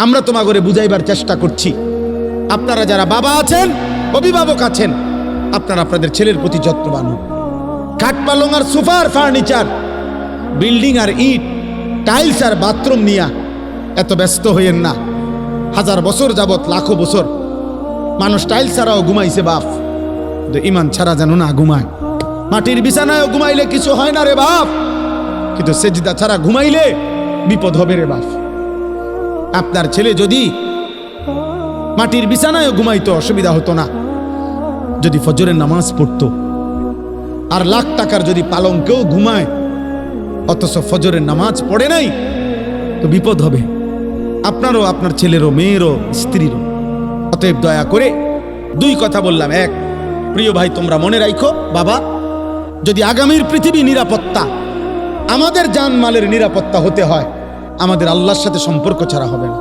আমরা তোমাগরে বুঝাইবার চেষ্টা করছি। আপনারা যারা বাবা আছেন, অভিভাবক আছেন, আপনারা আপনাদের ছেলের প্রতি যত্নবান হন। খাট পালং আর সোফার ফার্নিচার, বিল্ডিং আর ইট, টাইলস আর বাথরুম নিয়া এত ব্যস্ত হইয়েন না। 1000 বছর যাবত, লাখো বছর মানুষ টাইলস ছাড়াও ঘুমাইছে বাপ, কিন্তু ইমান ছাড়া যেন না ঘুমায়। মাটির বিছানায়ও ঘুমাইলে কিছু হয় না রে বাপ, কিন্তু সেজদা ছাড়া ঘুমাইলে বিপদ হবে রে বাপ। আপনার ছেলে যদি মাটির বিছানায়ও ঘুমাইতো অসুবিধা হতো না, যদি ফজরের নামাজ পড়তো। আর লাখ টাকার যদি পালঙ্কেও ঘুমায় অথচ ফজরের নামাজ পড়ে নাই, তো বিপদ হবে আপনারও, আপনার ছেলেরও, মেয়েরও, স্ত্রীরও। অতএব দয়া করে 2 কথা বললাম। 1, প্রিয় ভাই, তোমরা মনে রাখো, বাবা, যদি আগামীর পৃথিবী নিরাপত্তা, আমাদের জানমালের নিরাপত্তা হতে হয়, আমাদের আল্লাহর সাথে সম্পর্ক ছাড়া হবে না।